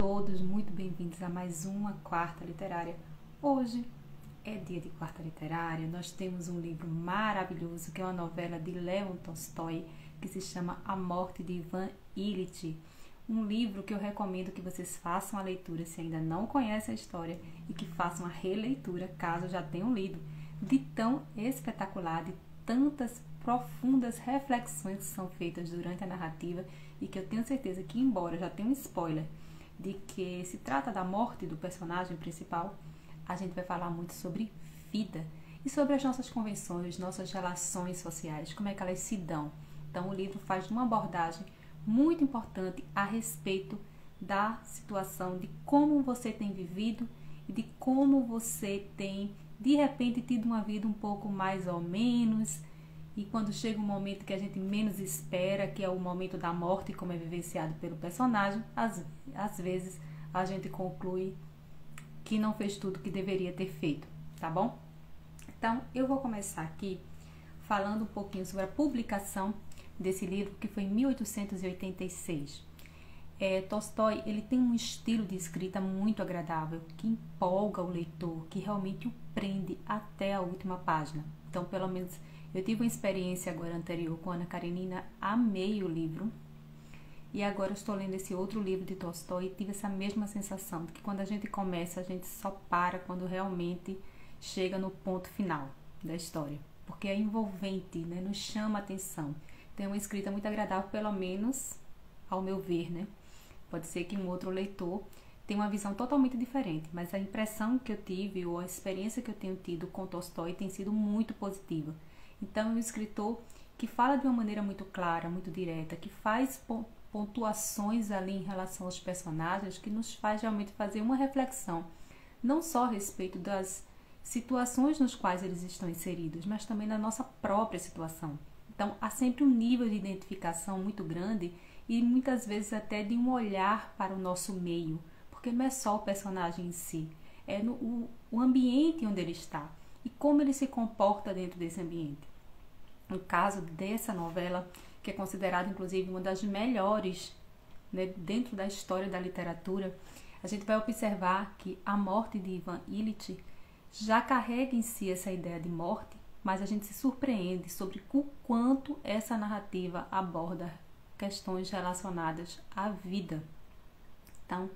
todos muito bem-vindos a mais uma Quarta Literária. Hoje é dia de Quarta Literária, nós temos um livro maravilhoso que é uma novela de Leon Tolstói que se chama A Morte de Ivan Ilitch. Um livro que eu recomendo que vocês façam a leitura se ainda não conhecem a história e que façam a releitura caso já tenham lido, de tão espetacular, de tantas profundas reflexões que são feitas durante a narrativa e que eu tenho certeza que, embora já tenha um spoiler de que se trata da morte do personagem principal, a gente vai falar muito sobre vida e sobre as nossas convenções, nossas relações sociais, como é que elas se dão. Então o livro faz uma abordagem muito importante a respeito da situação, de como você tem vivido e de como você tem, de repente, tido uma vida um pouco mais ou menos. E quando chega um momento que a gente menos espera, que é o momento da morte, como é vivenciado pelo personagem, às vezes a gente conclui que não fez tudo que deveria ter feito, tá bom? Então, eu vou começar aqui falando um pouquinho sobre a publicação desse livro, que foi em 1886. Tolstói, ele tem um estilo de escrita muito agradável, que empolga o leitor, que realmente o prende até a última página. Então, pelo menos, eu tive uma experiência agora anterior com Ana Karenina, amei o livro. E agora eu estou lendo esse outro livro de Tolstói e tive essa mesma sensação, de que quando a gente começa, a gente só para quando realmente chega no ponto final da história. Porque é envolvente, né? Nos chama a atenção. Tem uma escrita muito agradável, pelo menos ao meu ver, né? Pode ser que um outro leitor tenha uma visão totalmente diferente, mas a impressão que eu tive ou a experiência que eu tenho tido com Tolstói tem sido muito positiva. Então, é um escritor que fala de uma maneira muito clara, muito direta, que faz pontuações ali em relação aos personagens, que nos faz realmente fazer uma reflexão, não só a respeito das situações nos quais eles estão inseridos, mas também da nossa própria situação. Então, há sempre um nível de identificação muito grande e muitas vezes até de um olhar para o nosso meio, porque não é só o personagem em si, é o ambiente onde ele está e como ele se comporta dentro desse ambiente. No caso dessa novela, que é considerada inclusive uma das melhores, né, dentro da história da literatura, a gente vai observar que A Morte de Ivan Ilitch já carrega em si essa ideia de morte, mas a gente se surpreende sobre o quanto essa narrativa aborda questões relacionadas à vida. Então,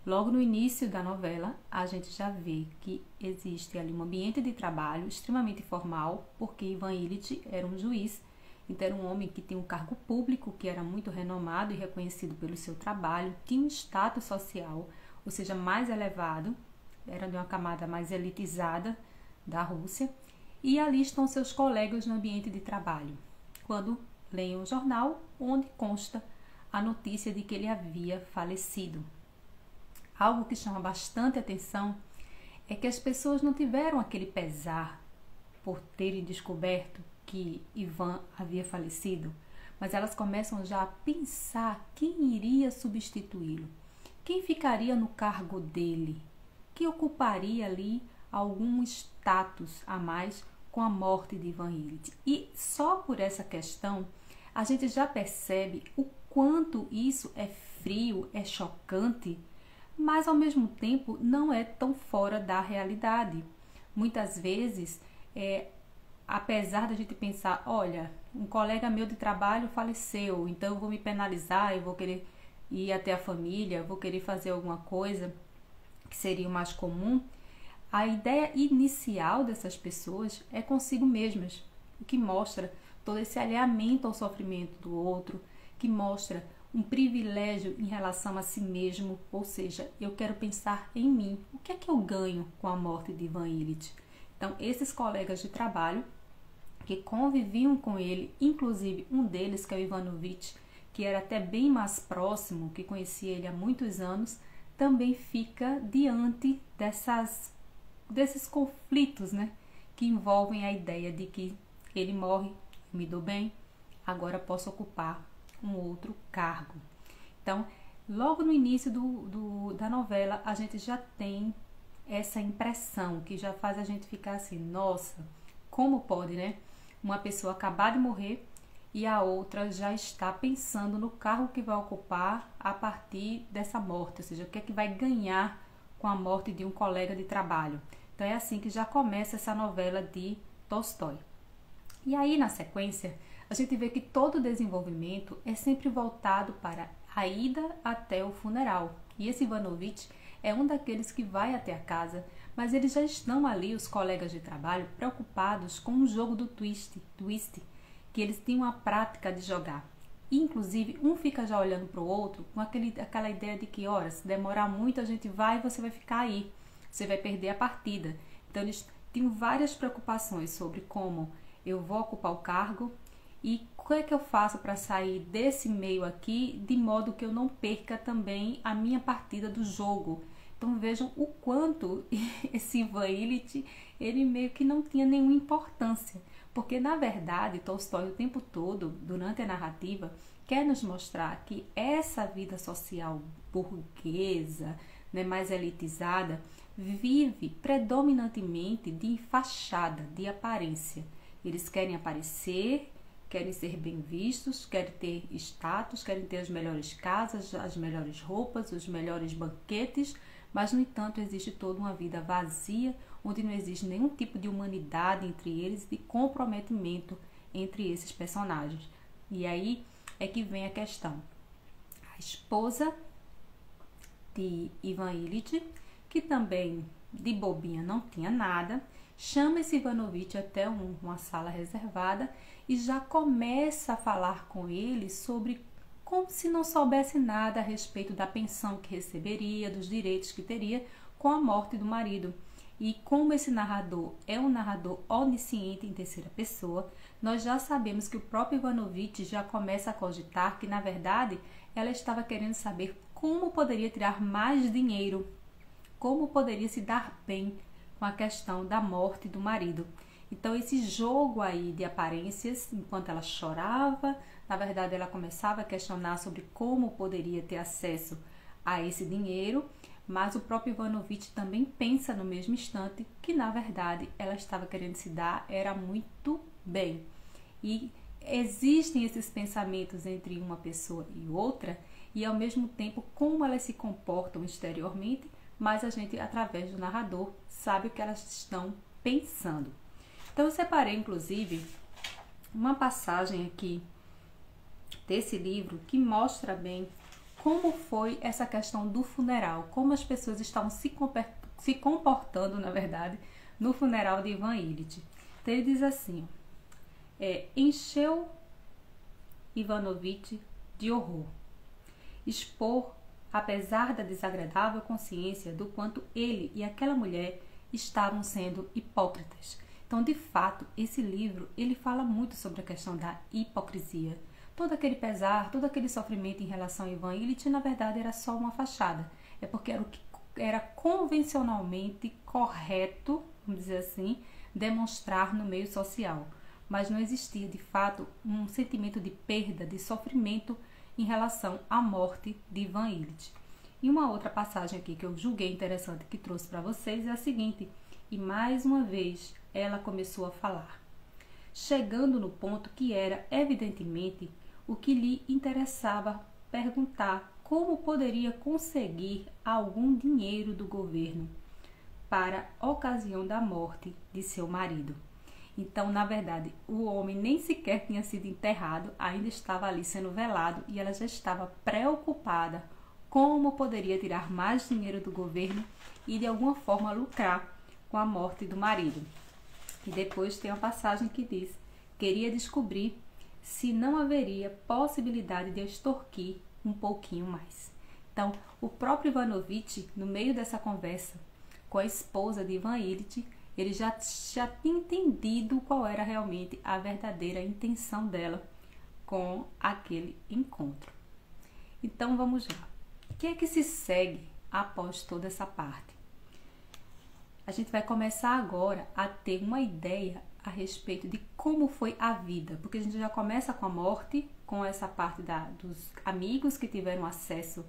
logo no início da novela, a gente já vê que existe ali um ambiente de trabalho extremamente formal, porque Ivan Ilitch era um juiz, então era um homem que tinha um cargo público, que era muito renomado e reconhecido pelo seu trabalho, tinha um status social, ou seja, mais elevado, era de uma camada mais elitizada da Rússia, e ali estão seus colegas no ambiente de trabalho, quando leem o jornal, onde consta a notícia de que ele havia falecido. Algo que chama bastante atenção é que as pessoas não tiveram aquele pesar por terem descoberto que Ivan havia falecido, mas elas começam já a pensar quem iria substituí-lo, quem ficaria no cargo dele, que ocuparia ali algum status a mais com a morte de Ivan Ilitch. E só por essa questão a gente já percebe o quanto isso é frio, é chocante, mas ao mesmo tempo não é tão fora da realidade. Muitas vezes, apesar da gente pensar, olha, um colega meu de trabalho faleceu, então eu vou me penalizar, eu vou querer ir até a família, vou querer fazer alguma coisa que seria o mais comum, a ideia inicial dessas pessoas é consigo mesmas, o que mostra todo esse alinhamento ao sofrimento do outro, que mostra um privilégio em relação a si mesmo, ou seja, eu quero pensar em mim, o que é que eu ganho com a morte de Ivan Ilitch? Então, esses colegas de trabalho que conviviam com ele, inclusive um deles, que é o Ivanovich, que era até bem mais próximo, que conhecia ele há muitos anos, também fica diante desses conflitos, né, que envolvem a ideia de que ele morre, me dou bem, agora posso ocupar um outro cargo. Então, logo no início da novela, a gente já tem essa impressão que já faz a gente ficar assim, nossa, como pode, né? Uma pessoa acabar de morrer e a outra já está pensando no cargo que vai ocupar a partir dessa morte, ou seja, o que é que vai ganhar com a morte de um colega de trabalho. Então é assim que já começa essa novela de Tolstói. E aí, na sequência, a gente vê que todo o desenvolvimento é sempre voltado para a ida até o funeral. E esse Ivanovich é um daqueles que vai até a casa, mas eles já estão ali, os colegas de trabalho, preocupados com o jogo do twist, que eles tinham a prática de jogar. E, inclusive, um fica já olhando para o outro com aquela ideia de que, ora, se demorar muito, a gente vai e você vai ficar aí. Você vai perder a partida. Então, eles tinham várias preocupações sobre como eu vou ocupar o cargo e o que é que eu faço para sair desse meio aqui de modo que eu não perca também a minha partida do jogo. Então vejam o quanto esse Ivan Ilitch, ele meio que não tinha nenhuma importância, porque na verdade Tolstói o tempo todo, durante a narrativa, quer nos mostrar que essa vida social burguesa, né, mais elitizada, vive predominantemente de fachada, de aparência. Eles querem aparecer, querem ser bem vistos, querem ter status, querem ter as melhores casas, as melhores roupas, os melhores banquetes, mas, no entanto, existe toda uma vida vazia, onde não existe nenhum tipo de humanidade entre eles, de comprometimento entre esses personagens. E aí é que vem a questão. A esposa de Ivan Ilitch, que também de bobinha não tinha nada, chama esse Ivanovich até uma sala reservada e já começa a falar com ele sobre como se não soubesse nada a respeito da pensão que receberia, dos direitos que teria com a morte do marido. E como esse narrador é um narrador onisciente em terceira pessoa, nós já sabemos que o próprio Ivanovich já começa a cogitar que, na verdade, ela estava querendo saber como poderia tirar mais dinheiro, como poderia se dar bem com a questão da morte do marido. Então esse jogo aí de aparências, enquanto ela chorava, na verdade ela começava a questionar sobre como poderia ter acesso a esse dinheiro, mas o próprio Ivanovich também pensa no mesmo instante que na verdade ela estava querendo se dar era muito bem. E existem esses pensamentos entre uma pessoa e outra e ao mesmo tempo como elas se comportam exteriormente, mas a gente através do narrador sabe o que elas estão pensando. Então eu separei inclusive uma passagem aqui desse livro que mostra bem como foi essa questão do funeral, como as pessoas estavam se comportando, na verdade, no funeral de Ivan Ilitch. Então ele diz assim, encheu Ivanovich de horror, expor, apesar da desagradável consciência do quanto ele e aquela mulher estavam sendo hipócritas. Então, de fato, esse livro, ele fala muito sobre a questão da hipocrisia. Todo aquele pesar, todo aquele sofrimento em relação a Ivan Ilitch, na verdade, era só uma fachada. É porque era o que era convencionalmente correto, vamos dizer assim, demonstrar no meio social. Mas não existia, de fato, um sentimento de perda, de sofrimento em relação à morte de Ivan Ilitch. E uma outra passagem aqui que eu julguei interessante que trouxe para vocês é a seguinte, e mais uma vez ela começou a falar, chegando no ponto que era, evidentemente, o que lhe interessava perguntar como poderia conseguir algum dinheiro do governo para a ocasião da morte de seu marido. Então, na verdade, o homem nem sequer tinha sido enterrado, ainda estava ali sendo velado e ela já estava preocupada como poderia tirar mais dinheiro do governo e de alguma forma lucrar com a morte do marido. E depois tem uma passagem que diz, queria descobrir se não haveria possibilidade de extorquir um pouquinho mais. Então, o próprio Ivanovich, no meio dessa conversa com a esposa de Ivan Ilitch, ele já tinha entendido qual era realmente a verdadeira intenção dela com aquele encontro. Então, vamos lá. O que é que se segue após toda essa parte? A gente vai começar agora a ter uma ideia a respeito de como foi a vida, porque a gente já começa com a morte, com essa parte dos amigos que tiveram acesso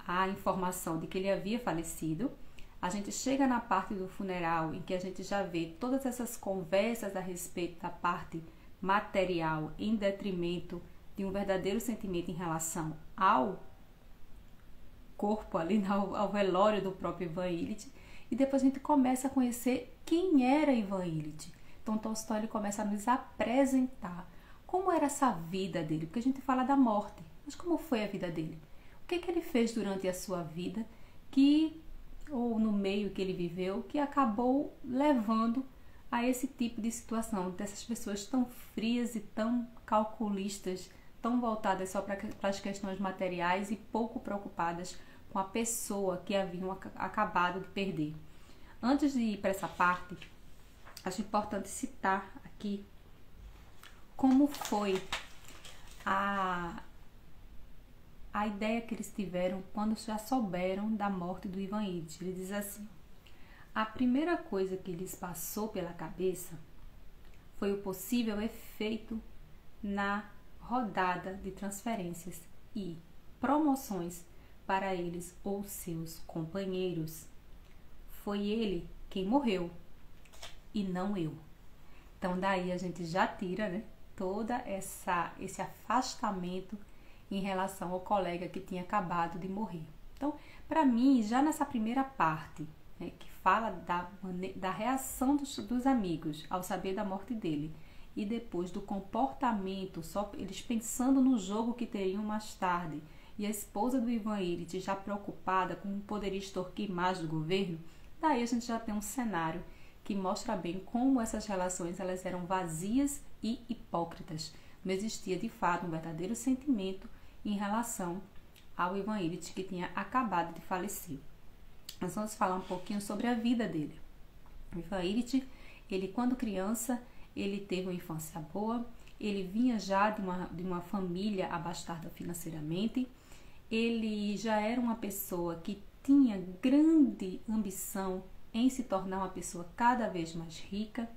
à informação de que ele havia falecido. A gente chega na parte do funeral, em que a gente já vê todas essas conversas a respeito da parte material em detrimento de um verdadeiro sentimento em relação ao corpo ali, ao velório do próprio Ivan Illich, e depois a gente começa a conhecer quem era Ivan Illich. Então Tolstói ele começa a nos apresentar como era essa vida dele, porque a gente fala da morte, mas como foi a vida dele? O que ele fez durante a sua vida, ou no meio que ele viveu, que acabou levando a esse tipo de situação, dessas pessoas tão frias e tão calculistas, tão voltadas só para as questões materiais e pouco preocupadas com a pessoa que haviam acabado de perder. Antes de ir para essa parte, acho importante citar aqui como foi a ideia que eles tiveram quando já souberam da morte do Ivan Illich. Ele diz assim: a primeira coisa que lhes passou pela cabeça foi o possível efeito na rodada de transferências e promoções para eles ou seus companheiros. Foi ele quem morreu e não eu. Então daí a gente já tira, né, toda esse afastamento em relação ao colega que tinha acabado de morrer. Então, para mim, já nessa primeira parte, né, que fala da reação dos amigos ao saber da morte dele, e depois do comportamento, só eles pensando no jogo que teriam mais tarde, e a esposa do Ivan Illich já preocupada com o poder extorquir mais do governo, daí a gente já tem um cenário que mostra bem como essas relações elas eram vazias e hipócritas. Não existia de fato um verdadeiro sentimento em relação ao Ivan Illich, que tinha acabado de falecer. Nós vamos falar um pouquinho sobre a vida dele. O Ivan Illich, ele quando criança, ele teve uma infância boa, ele vinha já de uma família abastada financeiramente, ele já era uma pessoa que tinha grande ambição em se tornar uma pessoa cada vez mais rica,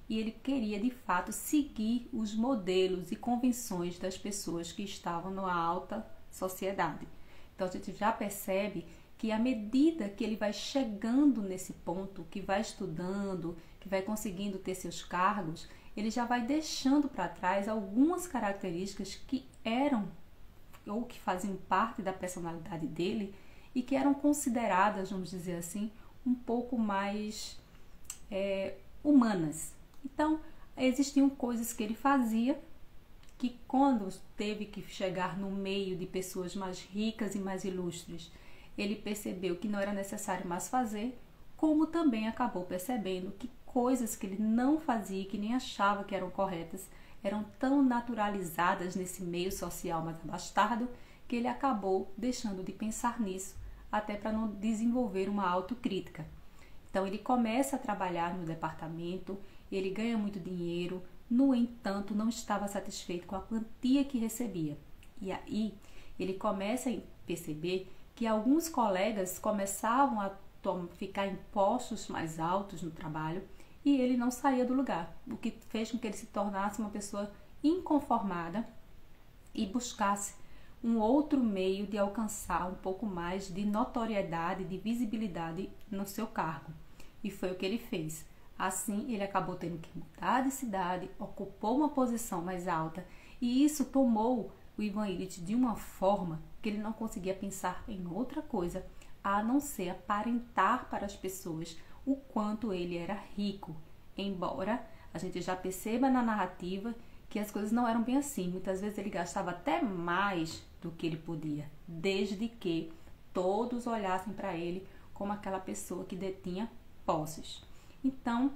e ele queria de fato seguir os modelos e convenções das pessoas que estavam na alta sociedade. Então a gente já percebe que à medida que ele vai chegando nesse ponto, que vai estudando, que vai conseguindo ter seus cargos, ele já vai deixando para trás algumas características que eram ou que faziam parte da personalidade dele e que eram consideradas, vamos dizer assim, um pouco mais humanas. Então, existiam coisas que ele fazia que quando teve que chegar no meio de pessoas mais ricas e mais ilustres, ele percebeu que não era necessário mais fazer, como também acabou percebendo que coisas que ele não fazia, que nem achava que eram corretas, eram tão naturalizadas nesse meio social mais abastado, que ele acabou deixando de pensar nisso, até para não desenvolver uma autocrítica. Então ele começa a trabalhar no departamento, ele ganha muito dinheiro, no entanto não estava satisfeito com a quantia que recebia. E aí ele começa a perceber que alguns colegas começavam a ficar em postos mais altos no trabalho e ele não saía do lugar, o que fez com que ele se tornasse uma pessoa inconformada e buscasse um outro meio de alcançar um pouco mais de notoriedade, de visibilidade no seu cargo. E foi o que ele fez. Assim, ele acabou tendo que mudar de cidade, ocupou uma posição mais alta, e isso tomou o Ivan Illich de uma forma que ele não conseguia pensar em outra coisa a não ser aparentar para as pessoas o quanto ele era rico, embora a gente já perceba na narrativa que as coisas não eram bem assim. Muitas vezes ele gastava até mais do que ele podia, desde que todos olhassem para ele como aquela pessoa que detinha posses. Então,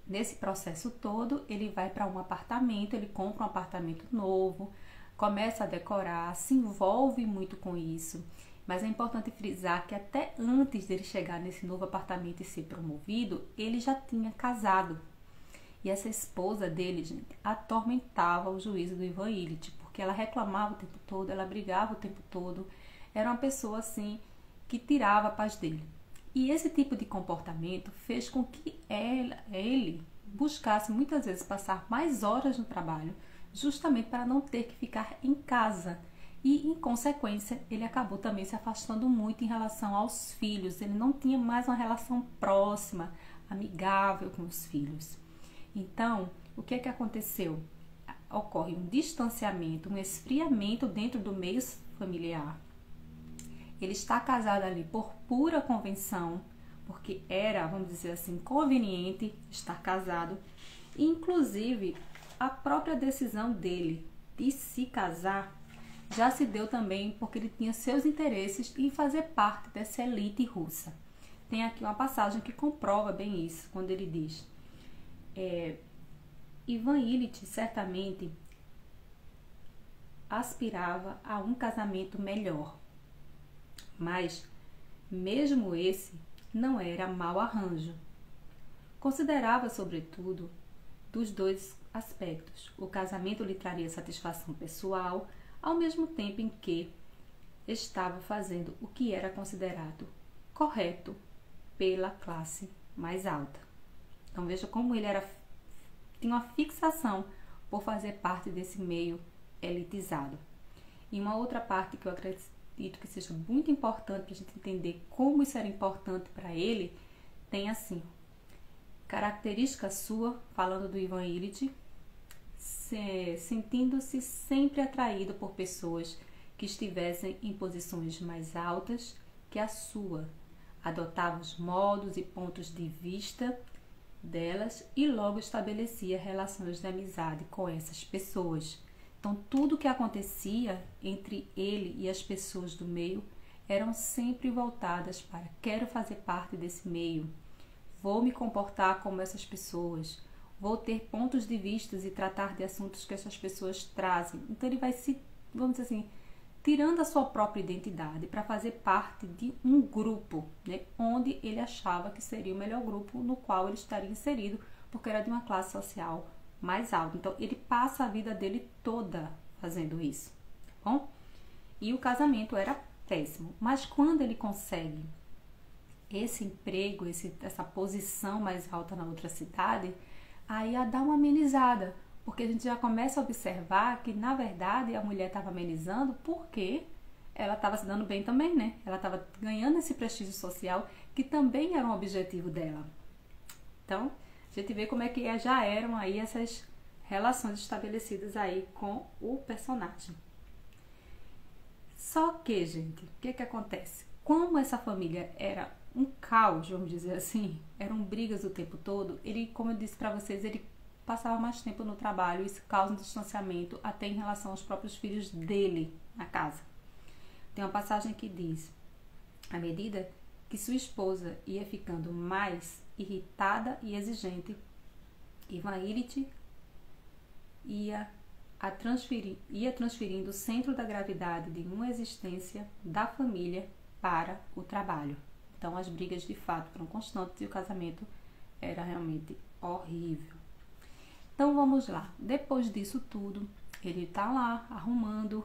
nesse processo todo, ele vai para um apartamento, ele compra um apartamento novo, começa a decorar, se envolve muito com isso. Mas é importante frisar que até antes dele chegar nesse novo apartamento e ser promovido, ele já tinha casado. E essa esposa dele, gente, atormentava o juízo do Ivan Illich, porque ela reclamava o tempo todo, ela brigava o tempo todo. Era uma pessoa, assim, que tirava a paz dele. E esse tipo de comportamento fez com que ele buscasse muitas vezes passar mais horas no trabalho, justamente para não ter que ficar em casa. E, em consequência, ele acabou também se afastando muito em relação aos filhos. Ele não tinha mais uma relação próxima, amigável com os filhos. Então, o que é que aconteceu? Ocorre um distanciamento, um esfriamento dentro do meio familiar. Ele está casado ali por pura convenção, porque era, vamos dizer assim, conveniente estar casado. Inclusive, a própria decisão dele de se casar já se deu também porque ele tinha seus interesses em fazer parte dessa elite russa. Tem aqui uma passagem que comprova bem isso, quando ele diz: Ivan Ilitch certamente aspirava a um casamento melhor, mas mesmo esse não era mau arranjo. Considerava, sobretudo, dos dois aspectos. O casamento lhe traria satisfação pessoal, ao mesmo tempo em que estava fazendo o que era considerado correto pela classe mais alta. Então veja como ele tinha uma fixação por fazer parte desse meio elitizado. E uma outra parte que eu acredito que seja muito importante para a gente entender como isso era importante para ele, tem assim: característica sua, falando do Ivan Ilitch, sentindo-se sempre atraído por pessoas que estivessem em posições mais altas que a sua, adotava os modos e pontos de vista delas e logo estabelecia relações de amizade com essas pessoas. Então, tudo que acontecia entre ele e as pessoas do meio eram sempre voltadas para: quero fazer parte desse meio, vou me comportar como essas pessoas, vou ter pontos de vista e tratar de assuntos que essas pessoas trazem. Então, ele vai se, vamos dizer assim, tirando a sua própria identidade para fazer parte de um grupo, né, onde ele achava que seria o melhor grupo no qual ele estaria inserido, porque era de uma classe social mais alta. Então, ele passa a vida dele toda fazendo isso, tá bom? E o casamento era péssimo. Mas quando ele consegue esse emprego, essa posição mais alta na outra cidade, aí dá uma amenizada, porque a gente já começa a observar que, na verdade, a mulher estava amenizando porque ela estava se dando bem também, né? Ela estava ganhando esse prestígio social, que também era um objetivo dela. Então, a gente vê como é que já eram aí essas relações estabelecidas aí com o personagem. Só que, gente, o que acontece? Como essa família era um caos, vamos dizer assim, eram brigas o tempo todo, ele, como eu disse para vocês, ele passava mais tempo no trabalho, isso causa um distanciamento até em relação aos próprios filhos dele na casa. Tem uma passagem que diz: à medida que sua esposa ia ficando mais irritada e exigente, Ivan Ilitch ia transferindo o centro da gravidade de uma existência da família para o trabalho. Então as brigas de fato foram constantes e o casamento era realmente horrível. Então vamos lá, depois disso tudo, ele tá lá arrumando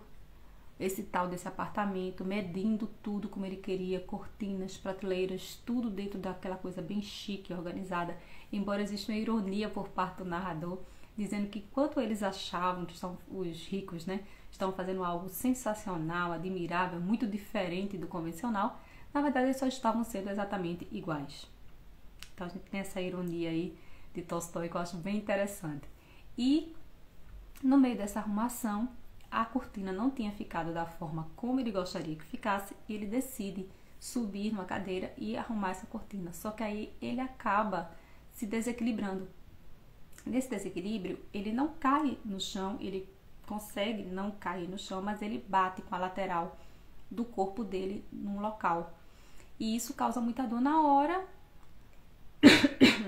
esse tal desse apartamento, medindo tudo como ele queria, cortinas, prateleiras, tudo dentro daquela coisa bem chique, organizada, embora exista uma ironia por parte do narrador, dizendo que enquanto eles achavam que os ricos, né, estão fazendo algo sensacional, admirável, muito diferente do convencional, na verdade eles só estavam sendo exatamente iguais. Então a gente tem essa ironia aí de Tolstói que eu acho bem interessante. E no meio dessa arrumação, a cortina não tinha ficado da forma como ele gostaria que ficasse e ele decide subir numa cadeira e arrumar essa cortina. Só que aí ele acaba se desequilibrando. Nesse desequilíbrio, ele não cai no chão, ele consegue não cair no chão, mas ele bate com a lateral do corpo dele num local. E isso causa muita dor na hora.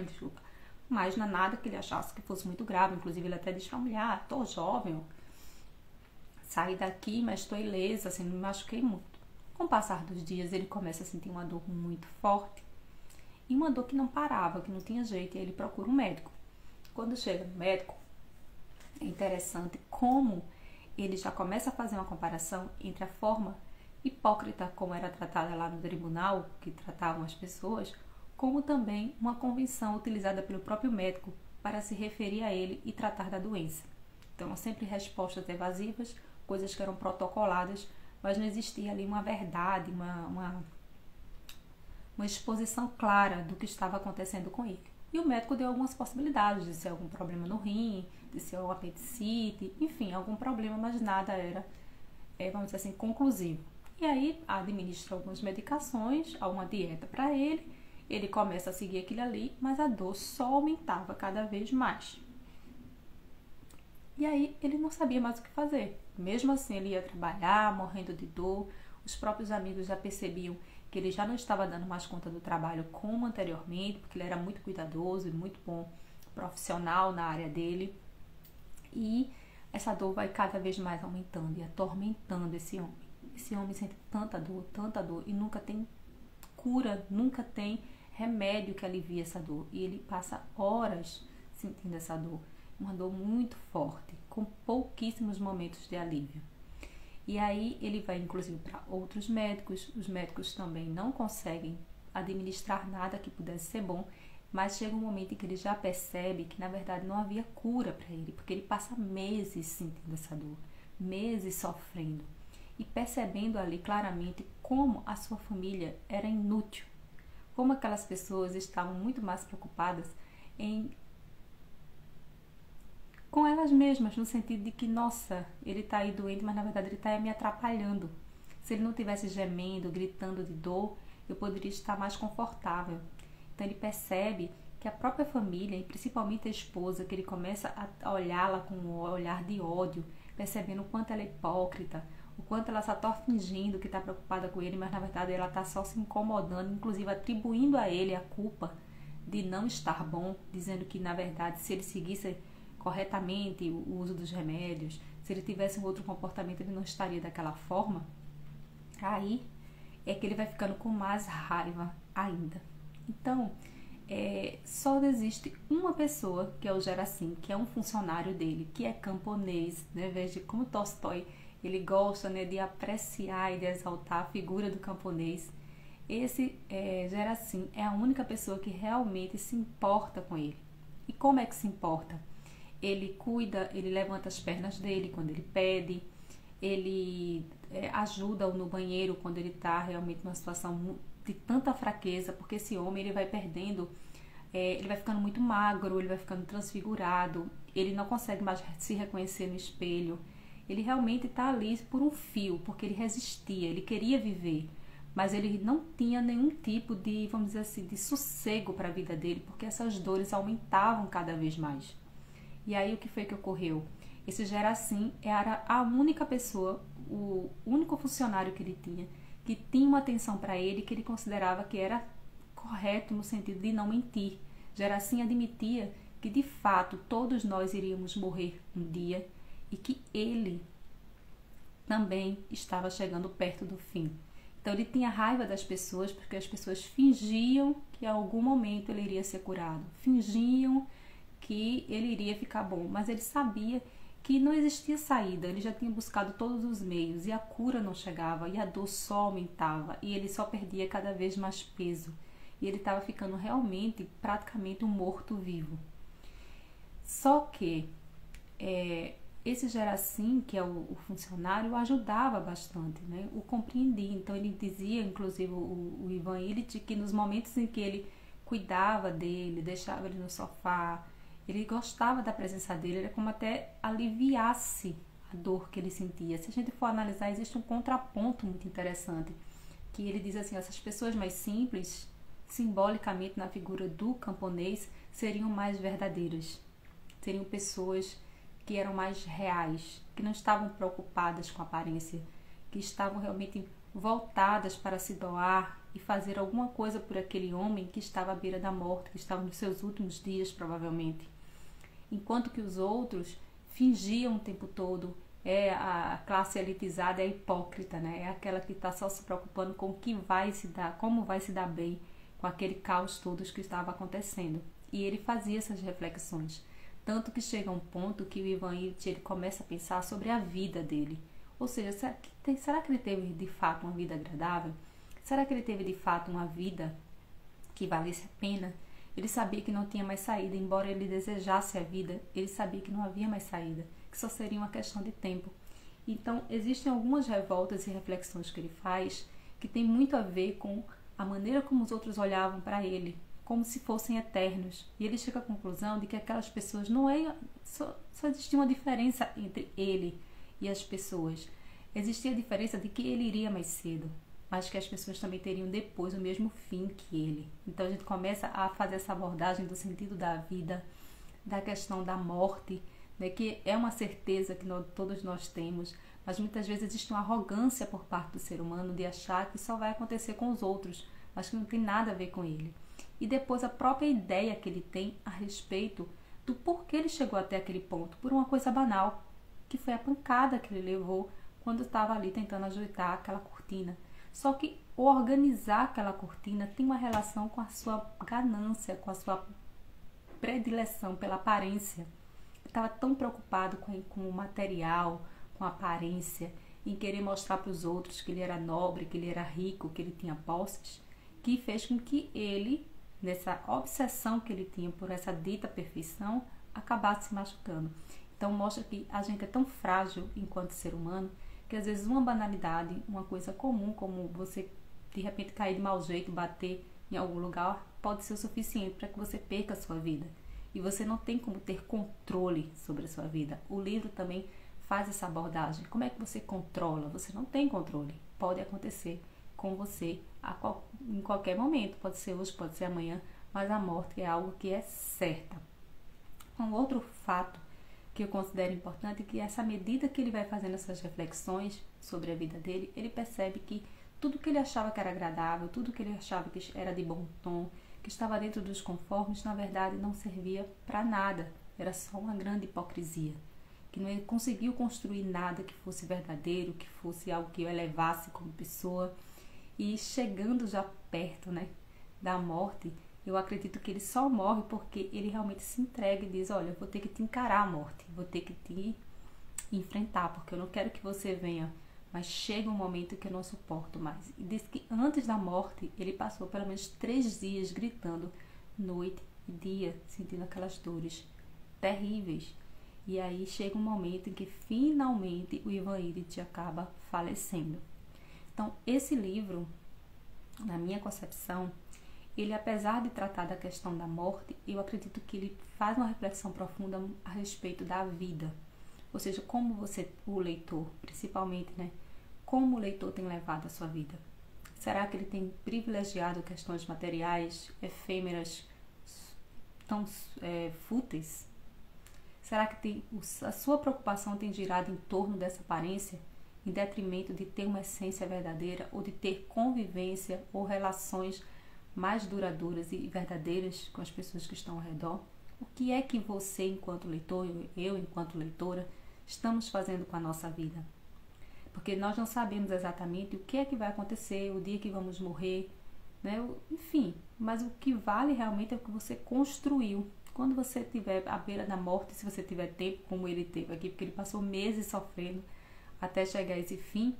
Desculpa. Mas não é nada que ele achasse que fosse muito grave. Inclusive, ele até diz pra mulher: tô jovem, saí daqui, mas estou ilesa, assim, não me machuquei muito. Com o passar dos dias, ele começa a sentir uma dor muito forte. E uma dor que não parava, que não tinha jeito. E ele procura um médico. Quando chega no médico, é interessante como ele já começa a fazer uma comparação entre a forma hipócrita como era tratada lá no tribunal, que tratavam as pessoas, como também uma convenção utilizada pelo próprio médico para se referir a ele e tratar da doença. Então, sempre respostas evasivas, coisas que eram protocoladas, mas não existia ali uma verdade, uma exposição clara do que estava acontecendo com ele. E o médico deu algumas possibilidades de ser algum problema no rim, de ser um apendicite, enfim, algum problema, mas nada era, vamos dizer assim, conclusivo. E aí administra algumas medicações, alguma dieta para ele começa a seguir aquilo ali, mas a dor só aumentava cada vez mais. E aí ele não sabia mais o que fazer. Mesmo assim, ele ia trabalhar, morrendo de dor. Os próprios amigos já percebiam que ele já não estava dando mais conta do trabalho como anteriormente, porque ele era muito cuidadoso e muito bom profissional na área dele. E essa dor vai cada vez mais aumentando e atormentando esse homem. Esse homem sente tanta dor e nunca tem cura, nunca tem remédio que alivie essa dor. E ele passa horas sentindo essa dor. Uma dor muito forte, com pouquíssimos momentos de alívio. E aí ele vai inclusive para outros médicos, os médicos também não conseguem administrar nada que pudesse ser bom, mas chega um momento em que ele já percebe que na verdade não havia cura para ele, porque ele passa meses sentindo essa dor, meses sofrendo e percebendo ali claramente como a sua família era inútil, como aquelas pessoas estavam muito mais preocupadas com elas mesmas, no sentido de que, nossa, ele está aí doente, mas na verdade ele está me atrapalhando. Se ele não estivesse gemendo, gritando de dor, eu poderia estar mais confortável. Então ele percebe que a própria família, e principalmente a esposa, que ele começa a olhá-la com um olhar de ódio, percebendo o quanto ela é hipócrita, o quanto ela só está fingindo que está preocupada com ele, mas na verdade ela está só se incomodando, inclusive atribuindo a ele a culpa de não estar bom, dizendo que na verdade se ele seguisse corretamente o uso dos remédios, se ele tivesse um outro comportamento ele não estaria daquela forma. Aí é que ele vai ficando com mais raiva ainda. Então, só existe uma pessoa, que é o Gerasim, que é um funcionário dele, que é camponês, né? Veja como Tolstói ele gosta, né, de apreciar e de exaltar a figura do camponês. Esse Gerasim é a única pessoa que realmente se importa com ele. E como é que se importa? Ele cuida, ele levanta as pernas dele quando ele pede, ele ajuda-o no banheiro quando ele está realmente numa situação de tanta fraqueza, porque esse homem ele vai perdendo, ele vai ficando muito magro, ele vai ficando transfigurado, ele não consegue mais se reconhecer no espelho, ele realmente está ali por um fio, porque ele resistia, ele queria viver, mas ele não tinha nenhum tipo de, vamos dizer assim, de sossego para a vida dele, porque essas dores aumentavam cada vez mais. E aí o que foi que ocorreu? Esse Gerasim era a única pessoa, o único funcionário que ele tinha, que tinha uma atenção para ele, que ele considerava que era correto no sentido de não mentir. Gerasim admitia que de fato todos nós iríamos morrer um dia e que ele também estava chegando perto do fim. Então ele tinha raiva das pessoas porque as pessoas fingiam que em algum momento ele iria ser curado, fingiam que ele iria ficar bom, mas ele sabia que não existia saída, ele já tinha buscado todos os meios e a cura não chegava e a dor só aumentava e ele só perdia cada vez mais peso e ele estava ficando realmente praticamente um morto-vivo. Só que esse Gerasim, que é o funcionário, o ajudava bastante, né? O compreendia, então ele dizia, inclusive o Ivan Illich, que nos momentos em que ele cuidava dele, deixava ele no sofá, ele gostava da presença dele, era como até aliviasse a dor que ele sentia. Se a gente for analisar, existe um contraponto muito interessante, que ele diz assim, essas pessoas mais simples, simbolicamente na figura do camponês, seriam mais verdadeiras, seriam pessoas que eram mais reais, que não estavam preocupadas com a aparência, que estavam realmente voltadas para se doar e fazer alguma coisa por aquele homem que estava à beira da morte, que estava nos seus últimos dias, provavelmente. Enquanto que os outros fingiam o tempo todo, a classe elitizada é hipócrita, né? É aquela que está só se preocupando com o que vai se dar, como vai se dar bem com aquele caos todo que estava acontecendo. E ele fazia essas reflexões. Tanto que chega um ponto que o Ivan Illich ele começa a pensar sobre a vida dele. Ou seja, será que ele teve de fato uma vida agradável? Será que ele teve de fato uma vida que valesse a pena? Ele sabia que não tinha mais saída, embora ele desejasse a vida, ele sabia que não havia mais saída, que só seria uma questão de tempo. Então, existem algumas revoltas e reflexões que ele faz que tem muito a ver com a maneira como os outros olhavam para ele, como se fossem eternos. E ele chega à conclusão de que aquelas pessoas não é... Só existia uma diferença entre ele e as pessoas. Existia a diferença de que ele iria mais cedo, mas que as pessoas também teriam depois o mesmo fim que ele. Então a gente começa a fazer essa abordagem do sentido da vida, da questão da morte, né, que é uma certeza que todos nós temos, mas muitas vezes existe uma arrogância por parte do ser humano de achar que só vai acontecer com os outros, mas que não tem nada a ver com ele. E depois a própria ideia que ele tem a respeito do porquê ele chegou até aquele ponto, por uma coisa banal, que foi a pancada que ele levou quando estava ali tentando ajeitar aquela cortina. Só que organizar aquela cortina tem uma relação com a sua ganância, com a sua predileção pela aparência. Ele estava tão preocupado com o material, com a aparência, em querer mostrar para os outros que ele era nobre, que ele era rico, que ele tinha posses, que fez com que ele, nessa obsessão que ele tinha por essa dita perfeição, acabasse se machucando. Então mostra que a gente é tão frágil enquanto ser humano, que às vezes uma banalidade, uma coisa comum, como você de repente cair de mau jeito, bater em algum lugar, pode ser o suficiente para que você perca a sua vida. E você não tem como ter controle sobre a sua vida. O livro também faz essa abordagem. Como é que você controla? Você não tem controle. Pode acontecer com você em qualquer momento. Pode ser hoje, pode ser amanhã, mas a morte é algo que é certa. Um outro fato que eu considero importante é que essa medida que ele vai fazendo essas reflexões sobre a vida dele, ele percebe que tudo que ele achava que era agradável, tudo que ele achava que era de bom tom, que estava dentro dos conformes, na verdade não servia para nada. Era só uma grande hipocrisia. Que não conseguiu construir nada que fosse verdadeiro, que fosse algo que o elevasse como pessoa. E chegando já perto, né, da morte, eu acredito que ele só morre porque ele realmente se entrega e diz, olha, eu vou ter que te encarar a morte, vou ter que te enfrentar, porque eu não quero que você venha, mas chega um momento que eu não suporto mais. E diz que antes da morte, ele passou pelo menos 3 dias gritando noite e dia, sentindo aquelas dores terríveis. E aí chega um momento em que finalmente o Ivan Illich acaba falecendo. Então, esse livro, na minha concepção, ele, apesar de tratar da questão da morte, eu acredito que ele faz uma reflexão profunda a respeito da vida. Ou seja, como você, o leitor, principalmente, né? Como o leitor tem levado a sua vida? Será que ele tem privilegiado questões materiais, efêmeras, tão fúteis? Será que a sua preocupação tem girado em torno dessa aparência, em detrimento de ter uma essência verdadeira ou de ter convivência ou relações mais duradouras e verdadeiras com as pessoas que estão ao redor? O que é que você, enquanto leitor, eu enquanto leitora, estamos fazendo com a nossa vida? Porque nós não sabemos exatamente o que é que vai acontecer, o dia que vamos morrer, né? Enfim, mas o que vale realmente é o que você construiu. Quando você estiver à beira da morte, se você tiver tempo, como ele teve aqui, porque ele passou meses sofrendo até chegar a esse fim,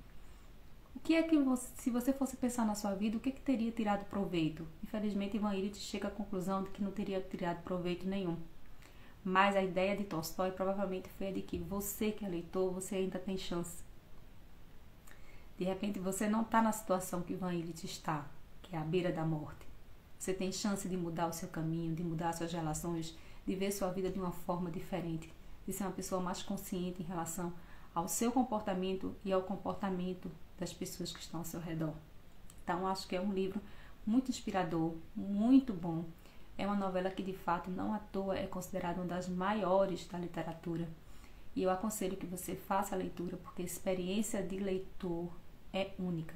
o que é que se você fosse pensar na sua vida, o que é que teria tirado proveito? Infelizmente, Ivan Illich chega à conclusão de que não teria tirado proveito nenhum. Mas a ideia de Tolstói provavelmente foi a de que você que é leitor, você ainda tem chance. De repente, você não está na situação que Ivan Illich está, que é à beira da morte. Você tem chance de mudar o seu caminho, de mudar suas relações, de ver sua vida de uma forma diferente, de ser uma pessoa mais consciente em relação ao seu comportamento e ao comportamento das pessoas que estão ao seu redor. Então, acho que é um livro muito inspirador, muito bom. É uma novela que, de fato, não à toa é considerada uma das maiores da literatura. E eu aconselho que você faça a leitura, porque a experiência de leitor é única.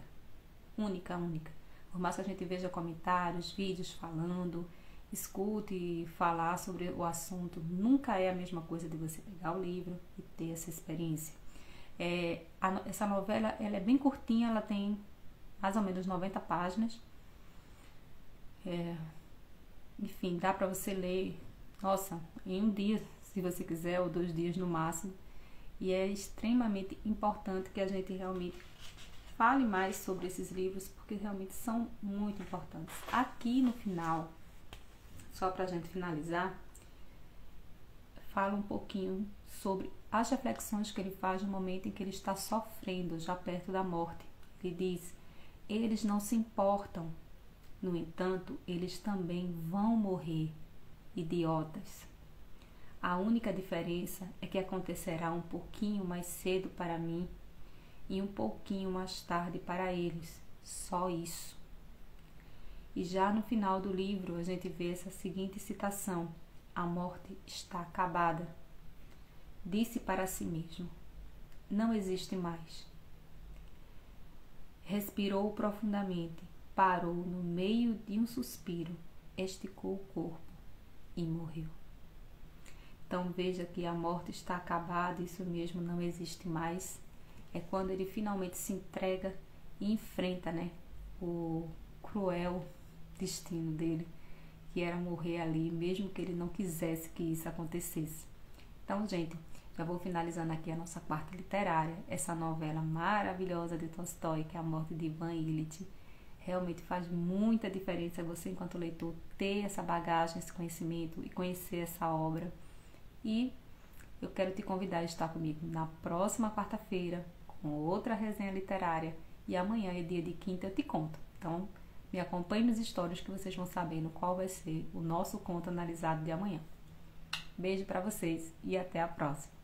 Única, única. Por mais que a gente veja comentários, vídeos falando, escute falar sobre o assunto, nunca é a mesma coisa de você pegar o livro e ter essa experiência. Essa novela ela é bem curtinha, ela tem mais ou menos 90 páginas. Enfim, dá para você ler, nossa, em um dia, se você quiser, ou 2 dias no máximo. E é extremamente importante que a gente realmente fale mais sobre esses livros, porque realmente são muito importantes. Aqui no final, só para a gente finalizar, fala um pouquinho sobre as reflexões que ele faz no momento em que ele está sofrendo, já perto da morte. Ele diz, eles não se importam, No entanto, eles também vão morrer, idiotas. A única diferença é que acontecerá um pouquinho mais cedo para mim e um pouquinho mais tarde para eles. Só isso. E já no final do livro a gente vê essa seguinte citação: a morte está acabada. Disse para si mesmo: não existe mais. Respirou profundamente, parou no meio de um suspiro, esticou o corpo e morreu. Então veja que a morte está acabada, isso mesmo, não existe mais. É quando ele finalmente se entrega e enfrenta, o cruel destino dele, que era morrer ali, mesmo que ele não quisesse que isso acontecesse. Então, gente, já vou finalizando aqui a nossa quarta literária, essa novela maravilhosa de Tolstói, que é A Morte de Ivan Ilitch. Realmente faz muita diferença você, enquanto leitor, ter essa bagagem, esse conhecimento e conhecer essa obra. E eu quero te convidar a estar comigo na próxima quarta-feira com outra resenha literária. E amanhã é dia de quinta, eu te conto. Então, me acompanhe nos stories que vocês vão sabendo qual vai ser o nosso conto analisado de amanhã. Beijo para vocês e até a próxima.